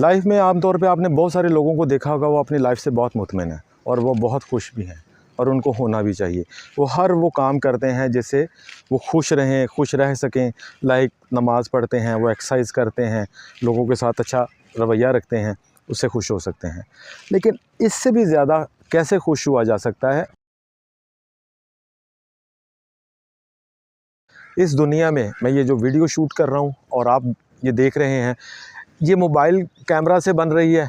Life में आमतौर पे आपने बहुत सारे लोगों को देखा होगा, वो अपनी लाइफ से बहुत मुतमिन है और वो बहुत खुश भी हैं और उनको होना भी चाहिए। वो हर वो काम करते हैं जिससे वो खुश रहें, खुश रह सकें। लाइक नमाज़ पढ़ते हैं, वो एक्सरसाइज करते हैं, लोगों के साथ अच्छा रवैया रखते हैं, उससे खुश हो सकते हैं। लेकिन इससे भी ज़्यादा कैसे खुश हुआ जा सकता है? इस दुनिया में मैं ये जो वीडियो शूट कर रहा हूँ और आप ये देख रहे हैं, ये मोबाइल कैमरा से बन रही है,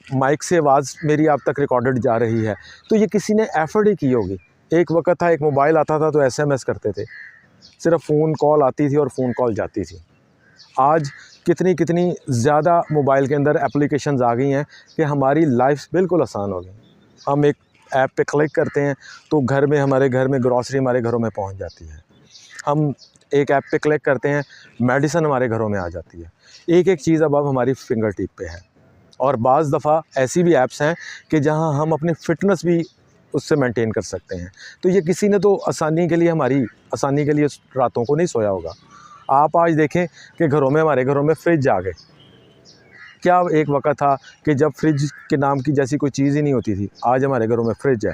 माइक से आवाज़ मेरी आप तक रिकॉर्डेड जा रही है, तो ये किसी ने एफ़र्ट ही की होगी। एक वक़्त था, एक मोबाइल आता था तो एसएमएस करते थे, सिर्फ़ फ़ोन कॉल आती थी और फ़ोन कॉल जाती थी। आज कितनी कितनी ज़्यादा मोबाइल के अंदर एप्लीकेशंस आ गई हैं कि हमारी लाइफ बिल्कुल आसान हो गई। हम एक ऐप पे क्लिक करते हैं तो हमारे घर में ग्रॉसरी हमारे घरों में पहुंच जाती है। हम एक ऐप पे क्लिक करते हैं, मेडिसिन हमारे घरों में आ जाती है। एक एक चीज़ अब हमारी फिंगर टिप पे है। और बाज़ दफ़ा ऐसी भी ऐप्स हैं कि जहां हम अपनी फ़िटनेस भी उससे मेंटेन कर सकते हैं। तो ये किसी ने तो हमारी आसानी के लिए रातों को नहीं सोया होगा। आप आज देखें कि हमारे घरों में फ्रिज आ गए। क्या एक वक़्त था कि जब फ्रिज के नाम की जैसी कोई चीज़ ही नहीं होती थी, आज हमारे घरों में फ्रिज है।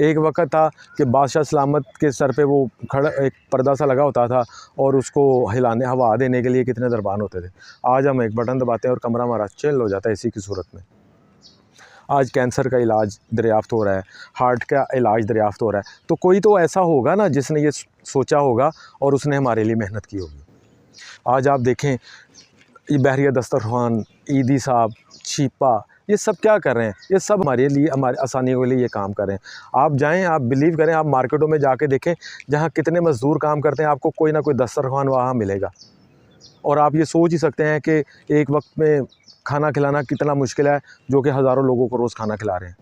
एक वक़्त था कि बादशाह सलामत के सर पे वो खड़ा एक पर्दा सा लगा होता था और उसको हवा देने के लिए कितने दरबान होते थे। आज हम एक बटन दबाते हैं और कमरा हमारा चिल हो जाता है इसी की सूरत में। आज कैंसर का इलाज दरियाफ़्त हो रहा है, हार्ट का इलाज दरियाफ़्त हो रहा है, तो कोई तो ऐसा होगा ना जिसने ये सोचा होगा और उसने हमारे लिए मेहनत की होगी। आज आप देखें, ये बहरिया दस्तरख़्वान, ईदी साहब, छिपा, ये सब क्या कर रहे हैं? ये सब हमारे लिए, हमारी आसानियों के लिए ये काम कर रहे हैं। आप जाएँ, आप बिलीव करें, आप मार्केटों में जाके देखें, जहाँ कितने मज़दूर काम करते हैं, आपको कोई ना कोई दस्तरख़्वान वहाँ मिलेगा। और आप ये सोच ही सकते हैं कि एक वक्त में खाना खिलाना कितना मुश्किल है, जो कि हज़ारों लोगों को रोज़ खाना खिला रहे हैं।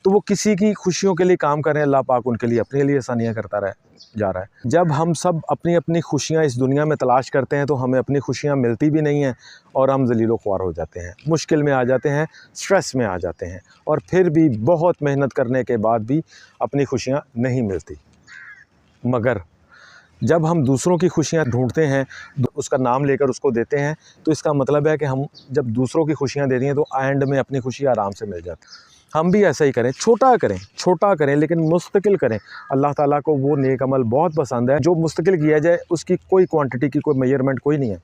तो वो किसी की खुशियों के लिए काम कर रहे हैं, अल्लाह पाक उनके लिए अपने लिए आसानियाँ करता जा रहा है। जब हम सब अपनी अपनी खुशियाँ इस दुनिया में तलाश करते हैं तो हमें अपनी खुशियाँ मिलती भी नहीं हैं और हम ज़लीलो ख्वार हो जाते हैं, मुश्किल में आ जाते हैं, स्ट्रेस में आ जाते हैं और फिर भी बहुत मेहनत करने के बाद भी अपनी खुशियाँ नहीं मिलती। मगर जब हम दूसरों की खुशियाँ ढूँढते हैं, उसका नाम लेकर उसको देते हैं, तो इसका मतलब है कि हम जब दूसरों की खुशियाँ देते हैं तो एंड में अपनी खुशी आराम से मिल जाती है। हम भी ऐसा ही करें, छोटा करें लेकिन मुस्तकिल करें। अल्लाह ताला को वो नेक अमल बहुत पसंद है, जो मुस्तकिल किया जाए, उसकी कोई क्वांटिटी की कोई मेजरमेंट कोई नहीं है।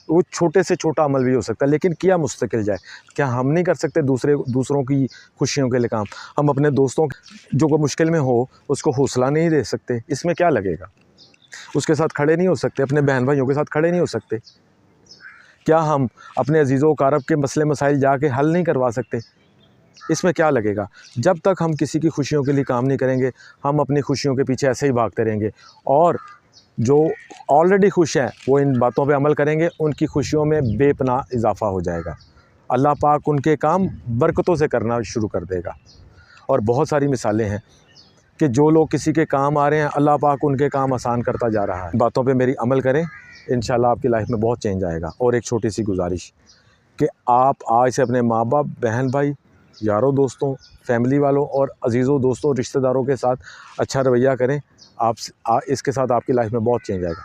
वो छोटे से छोटा अमल भी हो सकता है लेकिन किया मुस्तकिल जाए। क्या हम नहीं कर सकते दूसरों की खुशियों के लिए काम? हम अपने दोस्तों जो को मुश्किल में हो उसको हौसला नहीं दे सकते? इसमें क्या लगेगा? उसके साथ खड़े नहीं हो सकते? अपने बहन भाइयों के साथ खड़े नहीं हो सकते? क्या हम अपने अजीज़ों कारब के मसले मसाइल जाके हल नहीं करवा सकते? इसमें क्या लगेगा? जब तक हम किसी की खुशियों के लिए काम नहीं करेंगे, हम अपनी खुशियों के पीछे ऐसे ही भागते रहेंगे और जो ऑलरेडी खुश हैं वो इन बातों पे अमल करेंगे, उनकी खुशियों में बेपनाह इजाफ़ा हो जाएगा। अल्लाह पाक उनके काम बरकतों से करना शुरू कर देगा। और बहुत सारी मिसालें हैं कि जो लोग किसी के काम आ रहे हैं, अल्लाह पाक उनके काम आसान करता जा रहा है। बातों पे मेरी अमल करें, इंशाल्लाह आपकी लाइफ में बहुत चेंज आएगा। और एक छोटी सी गुजारिश कि आप आज से अपने माँ बाप, बहन भाई, यारों दोस्तों, फैमिली वालों और अजीज़ों दोस्तों, रिश्तेदारों के साथ अच्छा रवैया करें। इसके साथ आपकी लाइफ में बहुत चेंज आएगा।